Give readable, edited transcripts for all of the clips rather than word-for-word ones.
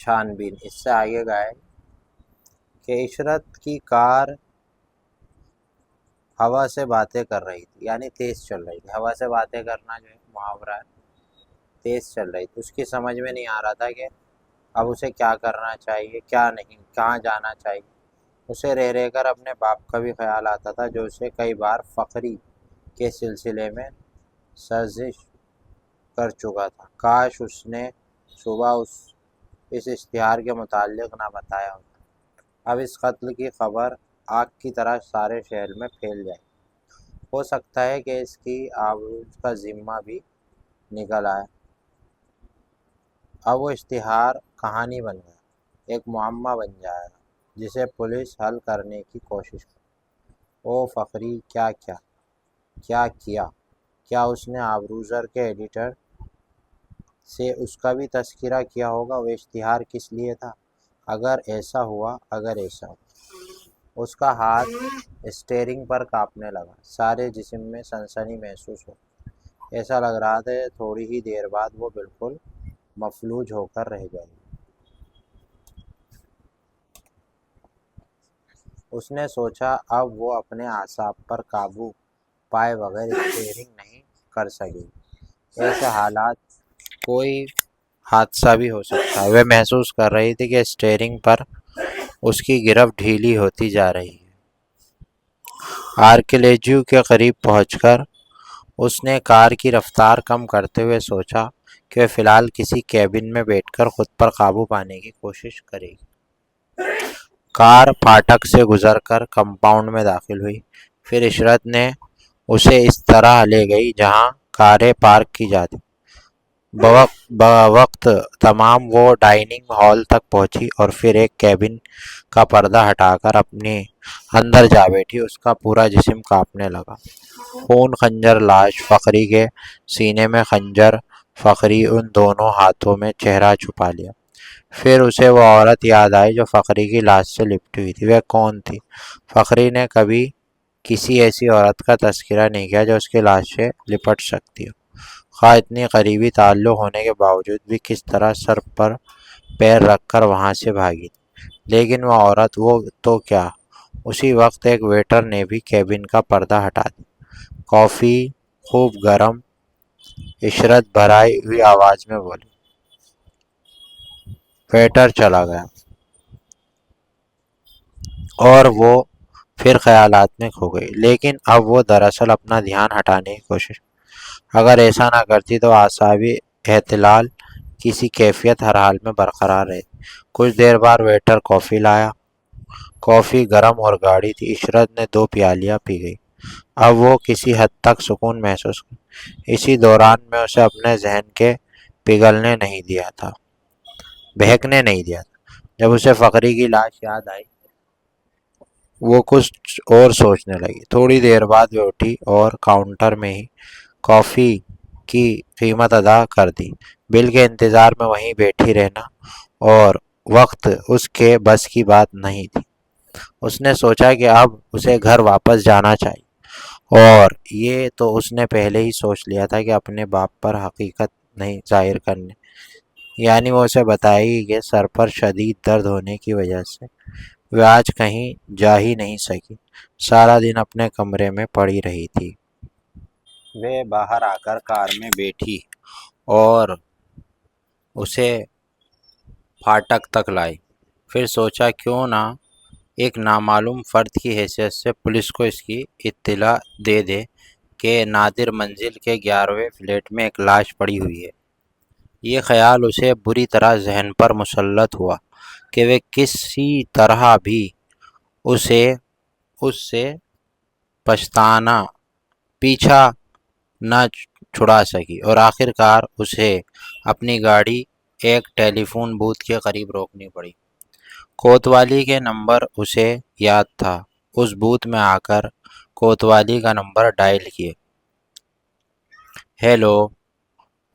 چھان بین۔ اس سے آگے گئے کہ عشرت کی کار ہوا سے باتیں کر رہی تھی، یعنی تیز چل رہی تھی۔ ہوا سے باتیں کرنا جو ہے محاورہ ہے، تیز چل رہی تھی۔ اس کی سمجھ میں نہیں آ رہا تھا کہ اب اسے کیا کرنا چاہیے، کیا نہیں، کہاں جانا چاہیے۔ اسے رہ رہ کر اپنے باپ کا بھی خیال آتا تھا، جو اسے کئی بار فخری کے سلسلے میں سرزنش کر چکا تھا۔ کاش اس نے صبح اس اشتہار کے متعلق نہ بتایا ہوتا۔ اب اس قتل کی خبر آگ کی طرح سارے شہر میں پھیل جائے۔ ہو سکتا ہے کہ اس کی آبروز کا ذمہ بھی نکل آئے۔ اب وہ اشتہار کہانی بن گیا، ایک معمہ بن جائے گا جسے پولیس حل کرنے کی کوشش کرے۔ او فخری کیا کیا کیا اس نے آبروزر کے ایڈیٹر سے اس کا بھی تذکرہ کیا ہوگا؟ وہ اشتہار کس لیے تھا؟ اگر ایسا ہوا اس کا ہاتھ اسٹیئرنگ پر کانپنے لگا، سارے جسم میں سنسنی محسوس ہو۔ ایسا لگ رہا تھا تھوڑی ہی دیر بعد وہ بالکل مفلوج ہو کر رہ جائے گی۔ اس نے سوچا اب وہ اپنے اعصاب پر قابو پائے بغیر اسٹیئرنگ نہیں کر سکے گی۔ ایسے حالات کوئی حادثہ بھی ہو سکتا ہے۔ وہ محسوس کر رہی تھی کہ اسٹیئرنگ پر اس کی گرفت ڈھیلی ہوتی جا رہی ہے۔ آرکیلیجیو کے قریب پہنچ کر اس نے کار کی رفتار کم کرتے ہوئے سوچا کہ وہ فی الحال کسی کیبن میں بیٹھ کر خود پر قابو پانے کی کوشش کرے گی۔ کار پھاٹک سے گزر کر کمپاؤنڈ میں داخل ہوئی، پھر عشرت نے اسے اس طرح لے گئی جہاں کاریں پارک کی جاتی۔ بوقت تمام وہ ڈائننگ ہال تک پہنچی اور پھر ایک کیبن کا پردہ ہٹا کر اپنے اندر جا بیٹھی۔ اس کا پورا جسم کانپنے لگا۔ خون خنجر لاش، فخری کے سینے میں خنجر، فخری ان دونوں ہاتھوں میں چہرہ چھپا لیا۔ پھر اسے وہ عورت یاد آئی جو فخری کی لاش سے لپٹی ہوئی تھی۔ وہ کون تھی؟ فخری نے کبھی کسی ایسی عورت کا تذکرہ نہیں کیا جو اس کی لاش سے لپٹ سکتی ہو، خواہ اتنی قریبی تعلق ہونے کے باوجود بھی۔ کس طرح سر پر پیر رکھ کر وہاں سے بھاگی تھی، لیکن وہ عورت، وہ تو کیا؟ اسی وقت ایک ویٹر نے بھی کیبن کا پردہ ہٹا دیا۔ کافی خوب گرم، عشرت بھرائی ہوئی آواز میں بولی۔ ویٹر چلا گیا اور وہ پھر خیالات میں کھو گئی، لیکن اب وہ دراصل اپنا دھیان ہٹانے کی کوشش۔ اگر ایسا نہ کرتی تو اعصابی اختلال کسی کیفیت ہر حال میں برقرار رہے۔ کچھ دیر بعد ویٹر کافی لایا۔ کافی گرم اور گاڑھی تھی۔ عشرت نے 2 پیالیاں پی گئی۔ اب وہ کسی حد تک سکون محسوس کرتی۔ اسی دوران میں اسے اپنے ذہن کے بہکنے نہیں دیا تھا۔ جب اسے فخری کی لاش یاد آئی وہ کچھ اور سوچنے لگی۔ تھوڑی دیر بعد وہ اٹھی اور کاؤنٹر میں ہی کافی کی قیمت ادا کر دی۔ بل کے انتظار میں وہیں بیٹھی رہنا اور وقت اس کے بس کی بات نہیں تھی۔ اس نے سوچا کہ اب اسے گھر واپس جانا چاہیے، اور یہ تو اس نے پہلے ہی سوچ لیا تھا کہ اپنے باپ پر حقیقت نہیں ظاہر کرنے، یعنی وہ اسے بتائے گی کہ سر پر شدید درد ہونے کی وجہ سے وہ آج کہیں جا ہی نہیں سکی، سارا دن اپنے کمرے میں پڑی رہی تھی۔ وہ باہر آ کر کار میں بیٹھی اور اسے پھاٹک تک لائی۔ پھر سوچا کیوں نہ ایک نامعلوم فرد کی حیثیت سے پولیس کو اس کی اطلاع دے دے کہ نادر منزل کے 11ویں فلیٹ میں ایک لاش پڑی ہوئی ہے۔ یہ خیال اسے بری طرح ذہن پر مسلط ہوا کہ وہ کسی طرح بھی اس سے پیچھا نہ چھڑا سکی، اور آخر کار اسے اپنی گاڑی ایک ٹیلی فون بوتھ کے قریب روکنی پڑی۔ کوتوالی کے نمبر اسے یاد تھا۔ اس بوتھ میں آ کر کوتوالی کا نمبر ڈائل کیے۔ ہیلو،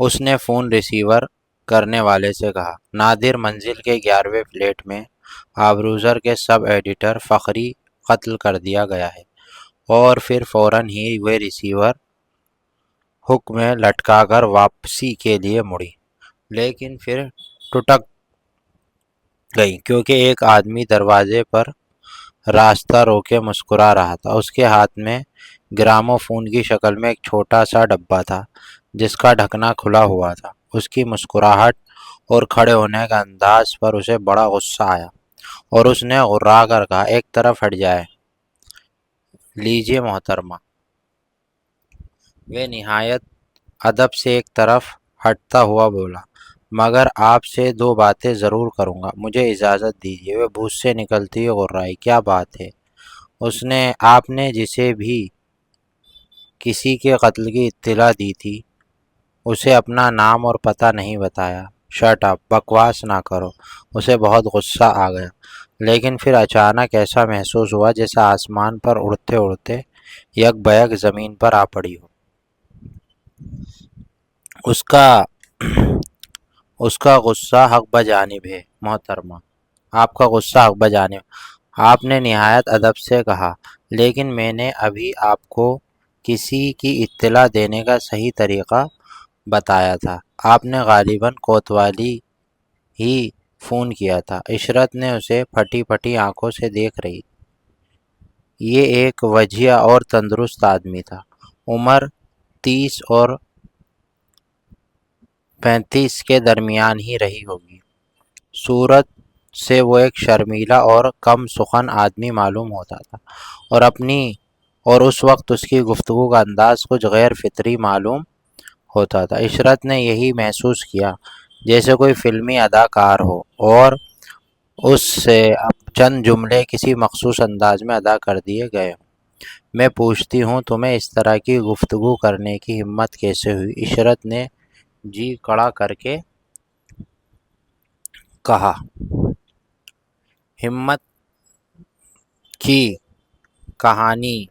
اس نے فون ریسیور کرنے والے سے کہا۔ نادر منزل کے 11ویں فلیٹ میں آبروزر کے سب ایڈیٹر فخری قتل کر دیا گیا ہے۔ اور پھر فوراً ہی وہ ریسیور ہک میں لٹکا کر واپسی کے لیے مڑی، لیکن پھر ٹھٹک گئی کیونکہ ایک آدمی دروازے پر راستہ روکے مسکرا رہا تھا۔ اس کے ہاتھ میں گرامو فون کی شکل میں ایک چھوٹا سا ڈبہ تھا جس کا ڈھکنا کھلا ہوا تھا۔ اس کی مسکراہٹ اور کھڑے ہونے کا انداز پر اسے بڑا غصہ آیا اور اس نے غرا کر کہا، ایک طرف ہٹ جائے۔ لیجیے محترمہ۔ وہ نہایت ادب سے ایک طرف ہٹتا ہوا بولا، مگر آپ سے دو باتیں ضرور کروں گا، مجھے اجازت دیجیے۔ وہ بھوت سے نکلتی ہوئی غرائی، کیا بات ہے؟ آپ نے جسے بھی کسی کے قتل کی اطلاع دی تھی اسے اپنا نام اور پتہ نہیں بتایا۔ شٹ اپ، بکواس نہ کرو۔ اسے بہت غصہ آ گیا، لیکن پھر اچانک ایسا محسوس ہوا جیسے آسمان پر اڑتے اڑتے یک بیک زمین پر آ پڑی ہو۔ اس کا غصہ حق بجانب ہے محترمہ، آپ کا غصہ حق بجانب۔ آپ نے نہایت ادب سے کہا، لیکن میں نے ابھی آپ کو کسی کی اطلاع دینے کا صحیح طریقہ بتایا تھا۔ آپ نے غالباً کوتوالی ہی فون کیا تھا۔ عشرت نے اسے پھٹی پھٹی آنکھوں سے دیکھ رہی۔ یہ ایک وجیہ اور تندرست آدمی تھا، عمر 30 اور 35 کے درمیان ہی رہی ہوگی۔ صورت سے وہ ایک شرمیلا اور کم سخن آدمی معلوم ہوتا تھا، اور اس وقت اس کی گفتگو کا انداز کچھ غیر فطری معلوم ہوتا تھا۔ عشرت نے یہی محسوس کیا جیسے کوئی فلمی اداکار ہو اور اس سے اب چند جملے کسی مخصوص انداز میں ادا کر دیے گئے ہوں۔ میں پوچھتی ہوں تمہیں اس طرح کی گفتگو کرنے کی ہمت کیسے ہوئی؟ عشرت نے جی کڑا کر کے کہا۔ ہمت کی کہانی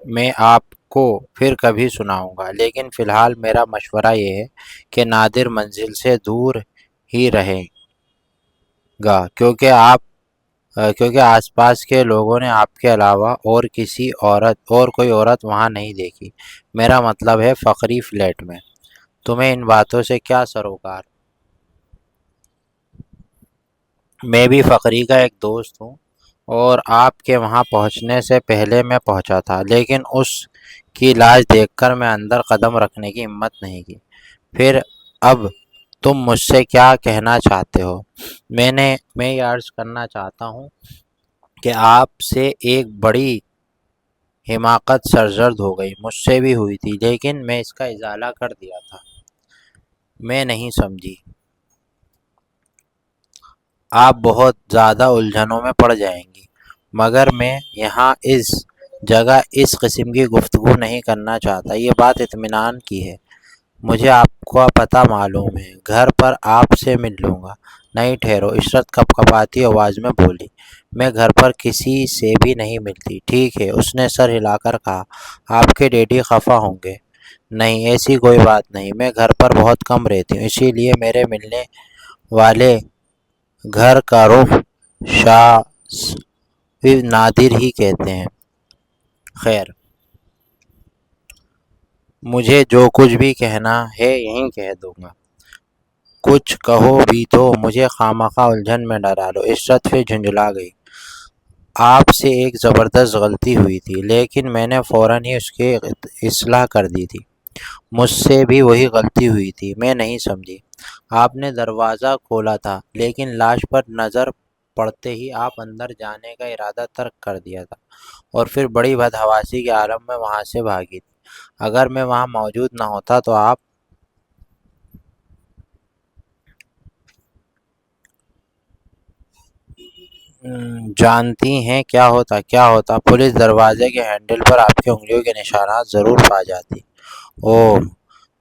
میں آپ کو پھر کبھی سناؤں گا، لیکن فی الحال میرا مشورہ یہ ہے کہ نادر منزل سے دور ہی رہے گا، کیونکہ آس پاس کے لوگوں نے آپ کے علاوہ اور کوئی عورت وہاں نہیں دیکھی۔ میرا مطلب ہے فقری فلیٹ میں۔ تمہیں ان باتوں سے کیا سروکار؟ میں بھی فقری کا ایک دوست ہوں اور آپ کے وہاں پہنچنے سے پہلے میں پہنچا تھا، لیکن اس کی لاش دیکھ کر میں اندر قدم رکھنے کی ہمت نہیں کی۔ پھر اب تم مجھ سے کیا کہنا چاہتے ہو؟ میں یہ عرض کرنا چاہتا ہوں کہ آپ سے ایک بڑی حماقت سرزد ہو گئی، مجھ سے بھی ہوئی تھی، لیکن میں اس کا ازالہ کر دیا تھا۔ میں نہیں سمجھی۔ آپ بہت زیادہ الجھنوں میں پڑ جائیں گی، مگر میں یہاں اس جگہ اس قسم کی گفتگو نہیں کرنا چاہتا۔ یہ بات اطمینان کی ہے، مجھے آپ کا پتہ معلوم ہے، گھر پر آپ سے مل لوں گا۔ نہیں ٹھہرو، عشرت کپ کپاتی آواز میں بولی، میں گھر پر کسی سے بھی نہیں ملتی۔ ٹھیک ہے، اس نے سر ہلا کر کہا، آپ کے ڈیڈی خفا ہوں گے۔ نہیں، ایسی کوئی بات نہیں، میں گھر پر بہت کم رہتی ہوں، اسی لیے میرے ملنے والے گھر کا رخ نادر ہی کہتے ہیں۔ خیر، مجھے جو کچھ بھی کہنا ہے یہیں کہہ دوں گا۔ کچھ کہو بھی تو، مجھے خواہ الجھن میں نہ ڈالو۔ عشرت پھر جھنجھلا گئی۔ آپ سے ایک زبردست غلطی ہوئی تھی، لیکن میں نے فوراً ہی اس کی اصلاح کر دی تھی۔ مجھ سے بھی وہی غلطی ہوئی تھی، میں نہیں سمجھی۔ آپ نے دروازہ کھولا تھا، لیکن لاش پر نظر پڑتے ہی آپ اندر جانے کا ارادہ ترک کر دیا تھا اور پھر بڑی بدحواسی کے عالم میں وہاں سے بھاگی تھی۔ اگر میں وہاں موجود نہ ہوتا تو آپ جانتی ہیں کیا ہوتا؟ پولیس دروازے کے ہینڈل پر آپ کی انگلیوں کے نشانات ضرور پا جاتی۔ اوہ،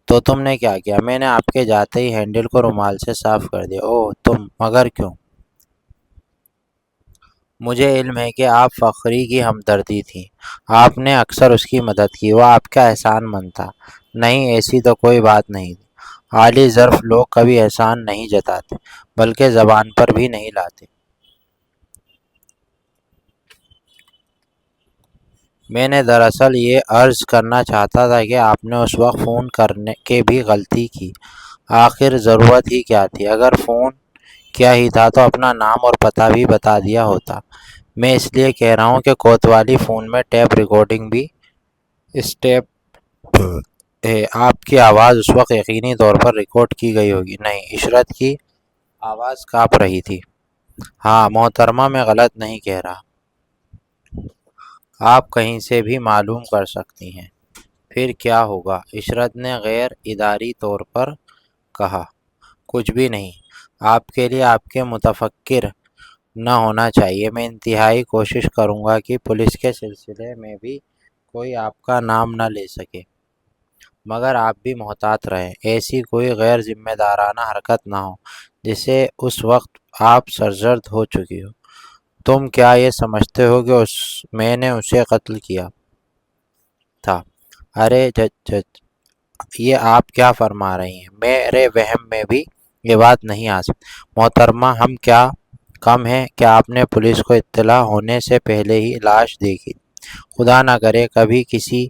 تو تم نے کیا کیا؟ میں نے آپ کے جاتے ہی ہینڈل کو رومال سے صاف کر دیا۔ اوہ، مگر کیوں؟ مجھے علم ہے کہ آپ فقری کی ہمدردی تھی، آپ نے اکثر اس کی مدد کی، وہ آپ کا احسان مند تھا۔ نہیں، ایسی تو کوئی بات نہیں تھی۔ عالی ظرف لوگ کبھی احسان نہیں جتاتے، بلکہ زبان پر بھی نہیں لاتے۔ میں نے دراصل یہ عرض کرنا چاہتا تھا کہ آپ نے اس وقت فون کرنے کے بھی غلطی کی، آخر ضرورت ہی کیا تھی؟ اگر فون کیا ہی تھا تو اپنا نام اور پتہ بھی بتا دیا ہوتا۔ میں اس لیے کہہ رہا ہوں کہ کوتوالی فون میں ٹیپ ریکارڈنگ بھی اسٹیپ ہے۔ آپ کی آواز اس وقت یقینی طور پر ریکارڈ کی گئی ہوگی۔ نہیں، عشرت کی آواز کانپ رہی تھی۔ ہاں محترمہ، میں غلط نہیں کہہ رہا، آپ کہیں سے بھی معلوم کر سکتی ہیں۔ پھر کیا ہوگا؟ عشرت نے غیر اداری طور پر کہا۔ کچھ بھی نہیں، آپ کے لیے آپ کے متفکر نہ ہونا چاہیے۔ میں انتہائی کوشش کروں گا کہ پولیس کے سلسلے میں بھی کوئی آپ کا نام نہ لے سکے، مگر آپ بھی محتاط رہیں، ایسی کوئی غیر ذمہ دارانہ حرکت نہ ہو جسے اس وقت آپ سرزد ہو چکی ہو۔ تم کیا یہ سمجھتے ہو کہ میں نے اسے قتل کیا تھا؟ ارے جج، یہ آپ کیا فرما رہی ہیں؟ میرے وہم میں بھی یہ بات نہیں آ سکتی۔ محترمہ، ہم کیا کم ہیں کہ آپ نے پولیس کو اطلاع ہونے سے پہلے ہی لاش دیکھی؟ خدا نہ کرے کبھی کسی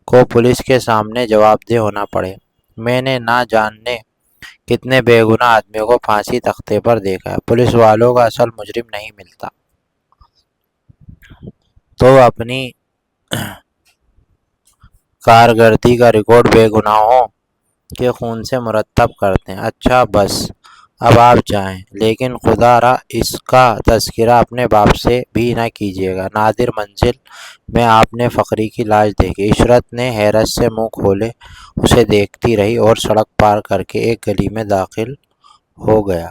کو پولیس کے سامنے جواب دہ ہونا پڑے۔ میں نے نہ جانے کتنے بے گناہ آدمیوں کو پھانسی تختے پر دیکھا ہے۔ پولیس والوں کا اصل مجرم نہیں ملتا تو اپنی کارکردگی کا ریکارڈ بے گناہوں کے خون سے مرتب کرتے ہیں۔ اچھا بس، اب آپ جائیں، لیکن خدا را اس کا تذکرہ اپنے باپ سے بھی نہ کیجیے گا۔ نادر منزل میں آپ نے فقری کی لاش دیکھی؟ عشرت نے حیرت سے منہ کھولے اسے دیکھتی رہی اور سڑک پار کر کے ایک گلی میں داخل ہو گیا۔